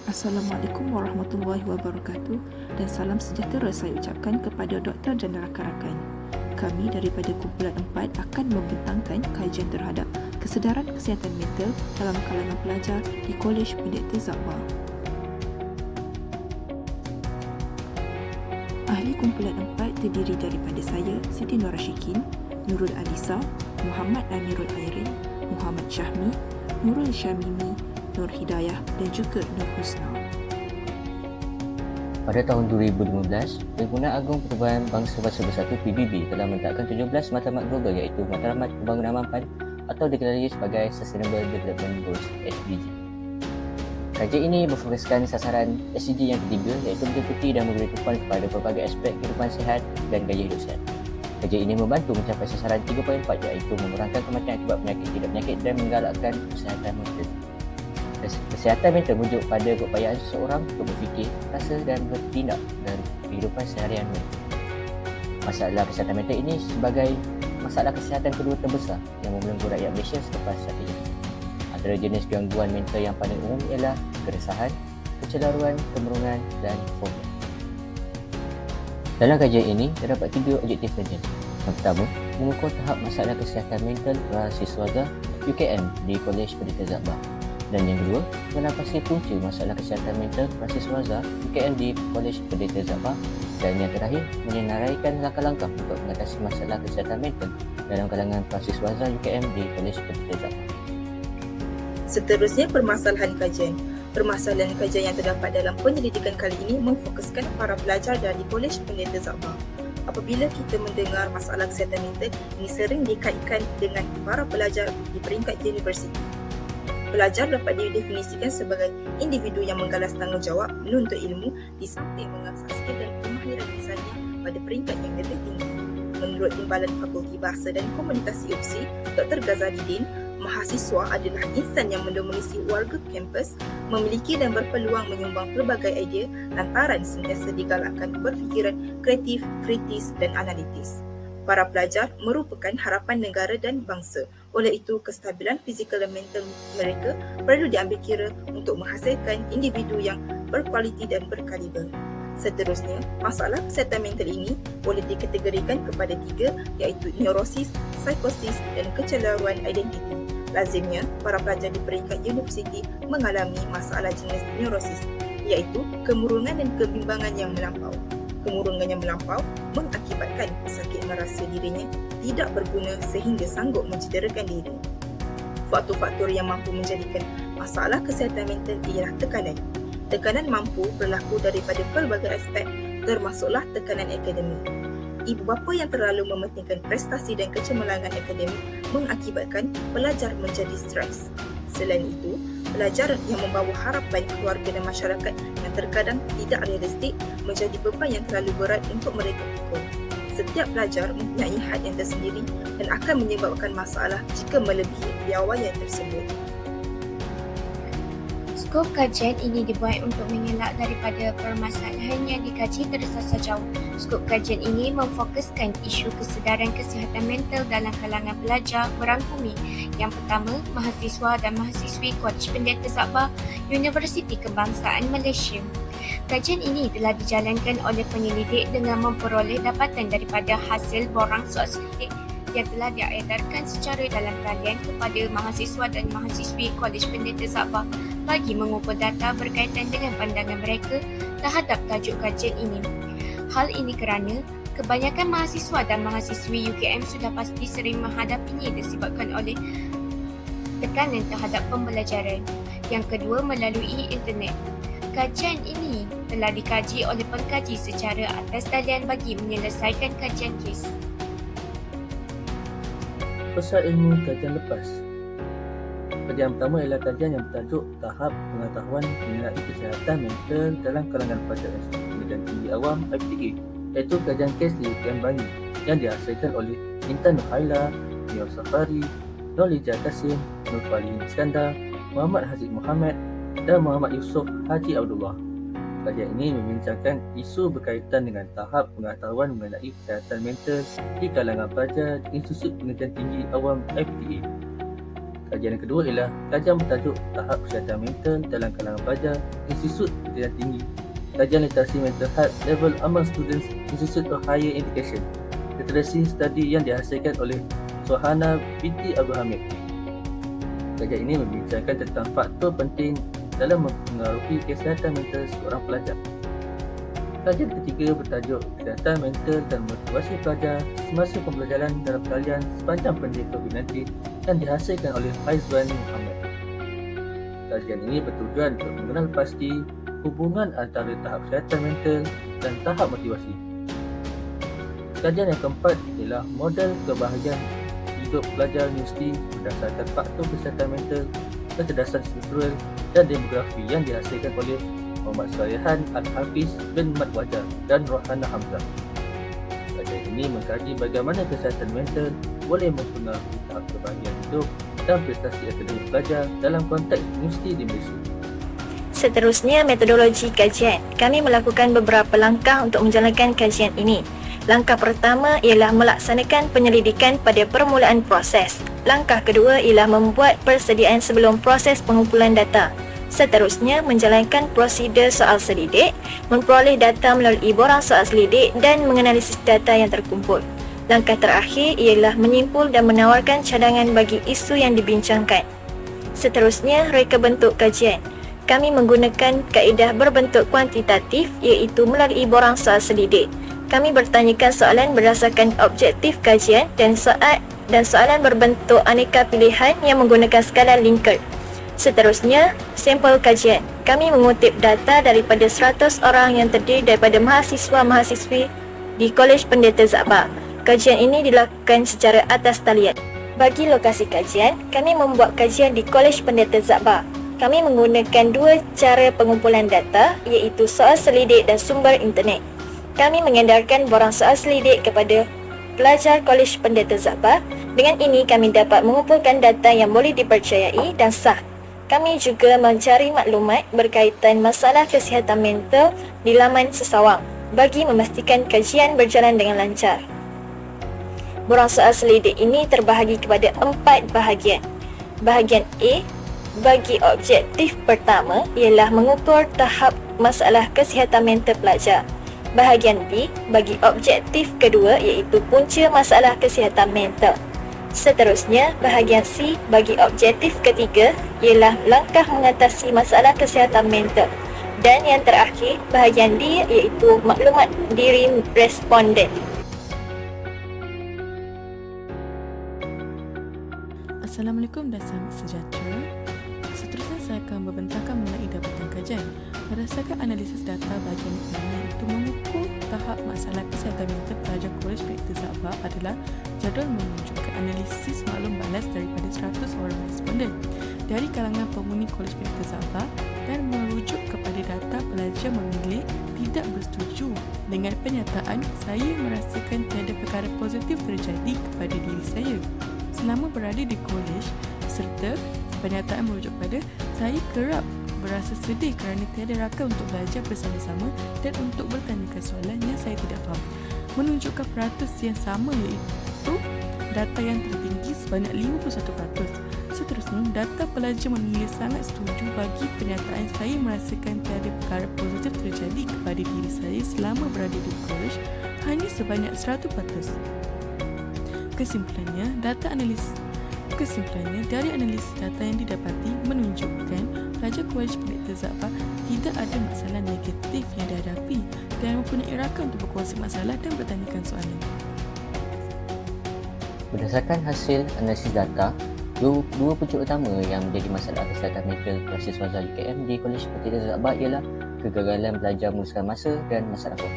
Assalamualaikum warahmatullahi wabarakatuh dan salam sejahtera saya ucapkan kepada Doktor dan rakan-rakan. Kami daripada kumpulan 4 akan membentangkan kajian terhadap kesedaran kesihatan mental dalam kalangan pelajar di Kolej Pendeta Zahbah. Ahli kumpulan 4 terdiri daripada saya, Siti Norashikin, Nurul Alisa, Muhammad Amirul Airin, Muhammad Syahmi, Nurul Syamimi, Nur Hidayah dan juga Nur Husna. Pada tahun 2015, Perhimpunan Agung Perubahan Bangsa Bahasa Bersatu PBB telah menetapkan 17 matlamat global iaitu Matlamat Pembangunan Mampan atau dikenali sebagai Sustainable Development Goals SDG. Kajian ini berfokuskan sasaran SDG yang ketiga iaitu meliputi dan memberi tumpuan kepada berbagai aspek kehidupan sihat dan gaya hidup sihat. Kajian ini membantu mencapai sasaran 3.4 iaitu mengurangkan kematian akibat penyakit tidak penyakit dan menggalakkan kesihatan mental. Kesihatan mental merujuk pada keupayaan seseorang untuk berfikir, rasa dan bertindak dalam kehidupan seharian mereka. Masalah kesihatan mental ini sebagai masalah kesihatan kedua terbesar yang membelenggu rakyat Malaysia selepas 1 Jun. Antara jenis gangguan mental yang paling umum ialah keresahan, kecelaruan, kemurungan dan fobia. Dalam kajian ini, terdapat 3 objektif kajian. Yang pertama, mengukur tahap masalah kesihatan mental mahasiswa UKM di Kolej Pendeta Zahbah. Dan yang kedua, menapasi punca masalah kesihatan mental mahasiswa UKM di Kolej Pendeta Zahbah. Dan yang terakhir, menyenaraikan langkah-langkah untuk mengatasi masalah kesihatan mental dalam kalangan mahasiswa UKM di Kolej Pendeta Zahbah. Seterusnya, permasalahan kajian. Permasalahan kajian yang terdapat dalam penyelidikan kali ini memfokuskan para pelajar dari Kolej Pendeta Zahbah. Apabila kita mendengar masalah kesihatan mental, ini sering dikaitkan dengan para pelajar di peringkat universiti. Pelajar dapat didefinisikan sebagai individu yang menggalas tanggungjawab, menuntut ilmu di samping mengasah skill dan kemahiran lisannya pada peringkat yang lebih tinggi. Menurut Timbalan Fakulti Bahasa dan Komunikasi UPSI, Dr. Ghazali Din, mahasiswa adalah insan yang mendominasi warga kampus, memiliki dan berpeluang menyumbang pelbagai idea lantaran sentiasa digalakkan berfikiran kreatif, kritis dan analitis. Para pelajar merupakan harapan negara dan bangsa. Oleh itu, kestabilan fizikal dan mental mereka perlu diambil kira untuk menghasilkan individu yang berkualiti dan berkaliber. Seterusnya, masalah kesihatan mental ini boleh dikategorikan kepada 3 iaitu neurosis, psikosis dan kecelaruan identiti. Lazimnya, para pelajar di peringkat universiti mengalami masalah jenis neurosis iaitu kemurungan dan kebimbangan yang melampau. Kemurungan yang melampau mengakibatkan pesakit merasa dirinya tidak berguna sehingga sanggup mencederakan diri. Faktor-faktor yang mampu menjadikan masalah kesihatan mental ialah tekanan. Tekanan mampu berlaku daripada pelbagai aspek termasuklah tekanan akademik. Ibu bapa yang terlalu mementingkan prestasi dan kecemerlangan akademik mengakibatkan pelajar menjadi stres. Selain itu, pelajar yang membawa harapan keluarga dan masyarakat yang terkadang tidak realistik menjadi beban yang terlalu berat untuk mereka pikul. Setiap pelajar mempunyai had yang tersendiri dan akan menyebabkan masalah jika melebihi piawaian tersebut. Skop kajian ini dibuat untuk mengelak daripada permasalahan yang dikaji tersasa jauh. Skop kajian ini memfokuskan isu kesedaran kesihatan mental dalam kalangan pelajar merangkumi yang pertama, mahasiswa dan mahasiswi Kolej Pendeta Zahbah, Universiti Kebangsaan Malaysia. Kajian ini telah dijalankan oleh penyelidik dengan memperoleh dapatan daripada hasil borang suaselidik yang telah diedarkan secara dalam talian kepada mahasiswa dan mahasiswi Kolej Pendeta Zahbah bagi mengumpul data berkaitan dengan pandangan mereka terhadap tajuk kajian ini. Hal ini kerana kebanyakan mahasiswa dan mahasiswi UKM sudah pasti sering menghadapinya disebabkan oleh tekanan terhadap pembelajaran. Yang kedua, melalui internet. Kajian ini telah dikaji oleh pengkaji secara atas talian bagi menyelesaikan kajian kes. Pusat ilmu kajian lepas. Kajian pertama ialah kajian yang bertajuk Tahap Pengetahuan Mengenai Kesihatan Mental dalam Kalangan Pelajar Pendidikan Tinggi Awam IPTA, iaitu kajian kes di UKM Bangi yang dihasilkan oleh Intan Nurhaila, Nio Safari, Nolija Kasim, Nur Falihin Iskandar, Muhammad Haziq Muhammad dan Muhammad Yusof Haji Abdullah. Kajian ini membincangkan isu berkaitan dengan tahap pengetahuan mengenai kesihatan mental di kalangan pelajar di Institut Pendidikan Tinggi Awam IPTA. Kajian yang kedua ialah kajian bertajuk Tahap Kesihatan Mental dalam kalangan pelajar Institut Pendidikan Tinggi, Kajian Literasi Mental Health Level Among Students Institute of Higher Education, Literasi Study yang dihasilkan oleh Sohana binti Abu Hamid. Kajian ini membincangkan tentang faktor penting dalam mempengaruhi kesihatan mental seorang pelajar. Kajian ketiga bertajuk Kesihatan Mental dan Motivasi Pelajar Semasa Pembelajaran dalam Talian Sepanjang Pandemik COVID-19 yang dihasilkan oleh Faizwan Muhammad. Kajian ini bertujuan untuk mengenal pasti hubungan antara tahap kesihatan mental dan tahap motivasi. Kajian yang keempat ialah model kebahagiaan hidup pelajar universiti berdasarkan faktor kesihatan mental, kecerdasan struktural dan demografi yang dihasilkan oleh Muhammad Salihan Al-Hafiz bin Mat Wajar dan Rohana Hamzah. Kajian ini mengkaji bagaimana kesihatan mental boleh mempengaruhi tahap kebahagiaan hidup dan prestasi akademik pelajar dalam konteks universiti di Malaysia. Seterusnya, metodologi kajian. Kami melakukan beberapa langkah untuk menjalankan kajian ini. Langkah pertama ialah melaksanakan penyelidikan pada permulaan proses. Langkah kedua ialah membuat persediaan sebelum proses pengumpulan data. Seterusnya, menjalankan prosedur soal selidik, memperoleh data melalui borang soal selidik dan menganalisis data yang terkumpul. Langkah terakhir ialah menyimpul dan menawarkan cadangan bagi isu yang dibincangkan. Seterusnya, reka bentuk kajian. Kami menggunakan kaedah berbentuk kuantitatif iaitu melalui borang soal selidik. Kami bertanyakan soalan berdasarkan objektif kajian dan soalan berbentuk aneka pilihan yang menggunakan skala Likert. Seterusnya, sampel kajian. Kami mengutip data daripada 100 orang yang terdiri daripada mahasiswa-mahasiswi di Kolej Pendeta Zaba. Kajian ini dilakukan secara atas talian. Bagi lokasi kajian, kami membuat kajian di Kolej Pendeta Zaba. Kami menggunakan dua cara pengumpulan data iaitu soal selidik dan sumber internet. Kami mengedarkan borang soal selidik kepada pelajar Kolej Pendeta Zaba. Dengan ini kami dapat mengumpulkan data yang boleh dipercayai dan sah. Kami juga mencari maklumat berkaitan masalah kesihatan mental di laman sesawang bagi memastikan kajian berjalan dengan lancar. Borang soal selidik ini terbahagi kepada 4 bahagian. Bahagian A, bagi objektif pertama ialah mengukur tahap masalah kesihatan mental pelajar. Bahagian B bagi objektif kedua iaitu punca masalah kesihatan mental. Seterusnya, bahagian C bagi objektif ketiga ialah langkah mengatasi masalah kesihatan mental. Dan yang terakhir, bahagian D iaitu maklumat diri responden. Assalamualaikum dan salam sejahtera. Seterusnya saya akan membentangkan mengenai dapatan kajian. Berdasarkan analisis data bahagian ini iaitu mengukur tahap masalah kesihatan mental pelajar Kolej Pendeta Zaba adalah jadual menunjukkan analisis maklum balas daripada 100 orang responden dari kalangan penghuni Kolej Pendeta Zaba dan merujuk kepada data pelajar memilih tidak bersetuju dengan pernyataan saya merasakan tiada perkara positif terjadi kepada diri saya selama berada di kolej, serta pernyataan merujuk pada saya kerap berasa sedih kerana tiada rakan untuk belajar bersama-sama dan untuk bertanyakan soalan yang saya tidak faham. Menunjukkan peratus yang sama iaitu data yang tertinggi sebanyak 51%. Seterusnya, data pelajar memilih sangat setuju bagi pernyataan saya merasakan tiada perkara positif terjadi kepada diri saya selama berada di kolej hanya sebanyak 100%. Kesimpulannya, dari analisis data yang didapati menunjukkan pelajar Kolej Pendeta Zaba tidak ada masalah negatif yang dihadapi dan mempunyai rakan untuk berkongsi masalah dan bertanyakan soalan. Berdasarkan hasil analisis data, dua punca utama yang menjadi masalah kesihatan mental mahasiswa Zali KM di Kolej Pendeta Zaba ialah kegagalan belajar meneruskan masa dan masalah form.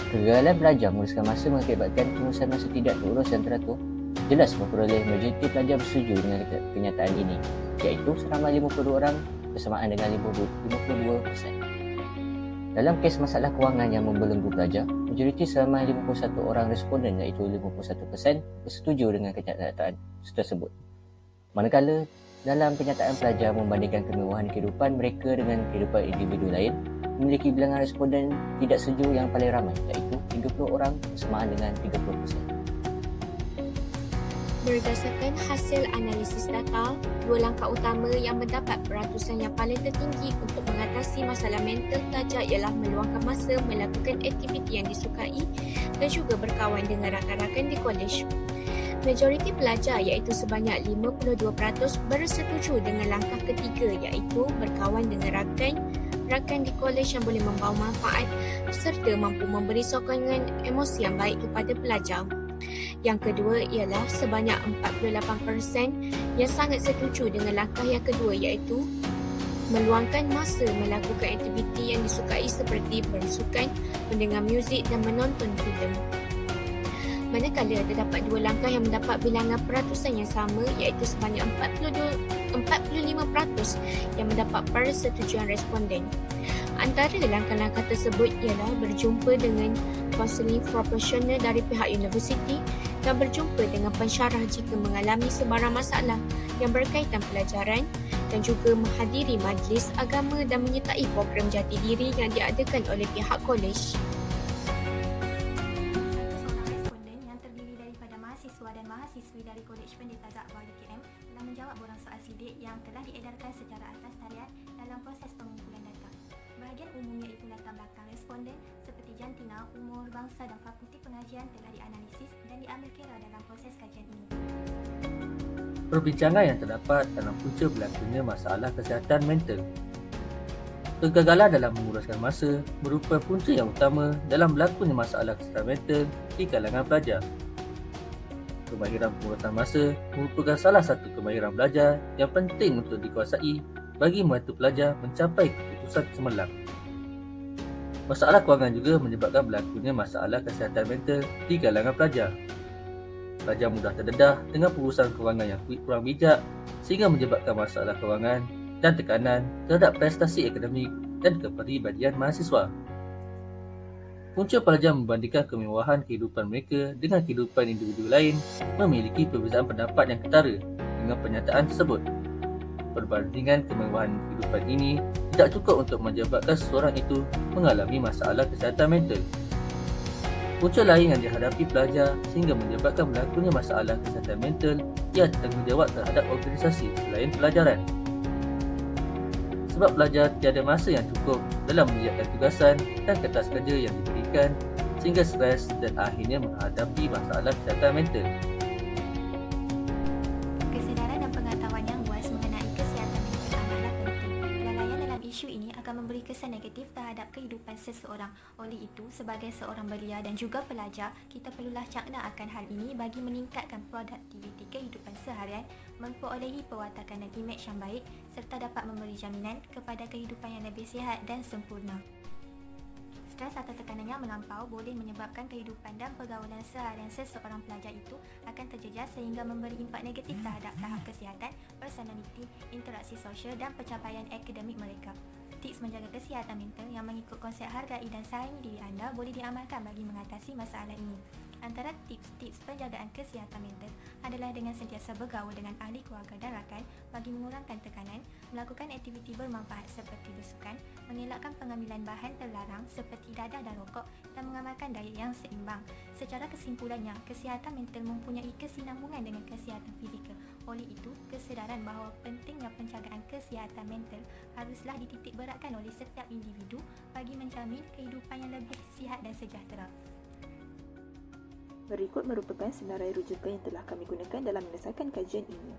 Kegagalan belajar meneruskan masa mengakibatkan pengurusan masa tidak terurus dan teratur. Jelas memperoleh majoriti pelajar bersetuju dengan kenyataan ini, iaitu seramai 52 orang bersamaan dengan 52%. Dalam kes masalah kewangan yang membelenggu pelajar, majoriti seramai 51 orang responden iaitu 51% bersetuju dengan kenyataan tersebut. Manakala dalam kenyataan pelajar membandingkan kemewahan kehidupan mereka dengan kehidupan individu lain, memiliki bilangan responden tidak setuju yang paling ramai iaitu 30 orang bersamaan dengan 30%. Berdasarkan hasil analisis data, dua langkah utama yang mendapat peratusan yang paling tertinggi untuk mengatasi masalah mental pelajar ialah meluangkan masa melakukan aktiviti yang disukai dan juga berkawan dengan rakan-rakan di kolej. Majoriti pelajar iaitu sebanyak 52% bersetuju dengan langkah ketiga iaitu berkawan dengan rakan di kolej yang boleh membawa manfaat serta mampu memberi sokongan emosi yang baik kepada pelajar. Yang kedua ialah sebanyak 48% yang sangat setuju dengan langkah yang kedua iaitu meluangkan masa melakukan aktiviti yang disukai seperti bersukan, mendengar muzik dan menonton filem. Manakala terdapat dua langkah yang mendapat bilangan peratusan yang sama iaitu sebanyak 45% yang mendapat persetujuan responden. Antara langkah-langkah tersebut ialah berjumpa dengan konseling profesional dari pihak universiti dan berjumpa dengan pensyarah jika mengalami sebarang masalah yang berkaitan pelajaran dan juga menghadiri majlis agama dan menyertai program jati diri yang diadakan oleh pihak kolej. Seorang responden yang terdiri daripada mahasiswa dan mahasiswi dari Kolej Pendeta Zahbah UKM telah menjawab borang soal sidik yang telah diedarkan secara atas talian dalam proses pengumpulan data. Bahagian umumnya itu latar belakang responden seperti jantina, umur, bangsa dan fakulti pengajian telah dianalisis dan diambil kira dalam proses kajian ini. Perbincangan yang terdapat dalam punca berlakunya masalah kesihatan mental. Kegagalan dalam menguruskan masa merupakan punca yang utama dalam berlakunya masalah kesihatan mental di kalangan pelajar. Kemahiran pengurusan masa merupakan salah satu kemahiran belajar yang penting untuk dikuasai bagi membantu pelajar mencapai keputusan cemerlang. Masalah kewangan juga menyebabkan berlakunya masalah kesihatan mental di kalangan pelajar. Pelajar mudah terdedah dengan pengurusan kewangan yang kurang bijak sehingga menyebabkan masalah kewangan dan tekanan terhadap prestasi akademik dan kepribadian mahasiswa. Punca pelajar membandingkan kemewahan kehidupan mereka dengan kehidupan individu lain memiliki perbezaan pendapat yang ketara dengan pernyataan tersebut. Perbandingan kemewahan kehidupan ini tidak cukup untuk menyebabkan seseorang itu mengalami masalah kesihatan mental. Punca lain yang dihadapi pelajar sehingga menyebabkan berlakunya masalah kesihatan mental ialah tanggungjawab terhadap organisasi selain pelajaran. Sebab pelajar tiada masa yang cukup dalam menyiapkan tugasan dan kertas kerja yang diberikan sehingga stres dan akhirnya menghadapi masalah kesihatan mental. Kesedaran dan pengetahuan yang luas mengenai kesihatan mental amatlah penting. Kelalaian dalam isu ini akan memberi kesan negatif terhadap kehidupan seseorang. Oleh itu, sebagai seorang belia dan juga pelajar, kita perlulah cakna akan hal ini bagi meningkatkan produktiviti kehidupan seharian, memperolehi perwatakan dan imej yang baik serta dapat memberi jaminan kepada kehidupan yang lebih sihat dan sempurna. Stres atau tekanan yang melampau boleh menyebabkan kehidupan dan pergaulan seharian seseorang pelajar itu akan terjejas sehingga memberi impak negatif terhadap tahap kesihatan, personaliti, interaksi sosial dan pencapaian akademik mereka. Tips menjaga kesihatan mental yang mengikut konsep hargai dan sayangi diri anda boleh diamalkan bagi mengatasi masalah ini. Antara tips-tips penjagaan kesihatan mental adalah dengan sentiasa bergaul dengan ahli keluarga dan rakan bagi mengurangkan tekanan, melakukan aktiviti bermanfaat seperti bersukan, mengelakkan pengambilan bahan terlarang seperti dadah dan rokok dan mengamalkan diet yang seimbang. Secara kesimpulannya, kesihatan mental mempunyai kesinambungan dengan kesihatan fizikal. Oleh itu, kesedaran bahawa pentingnya penjagaan kesihatan mental haruslah dititik beratkan oleh setiap individu bagi menjamin kehidupan yang lebih sihat dan sejahtera. Berikut merupakan senarai rujukan yang telah kami gunakan dalam menyelesaikan kajian ini.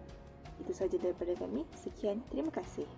Itu sahaja daripada kami. Sekian, terima kasih.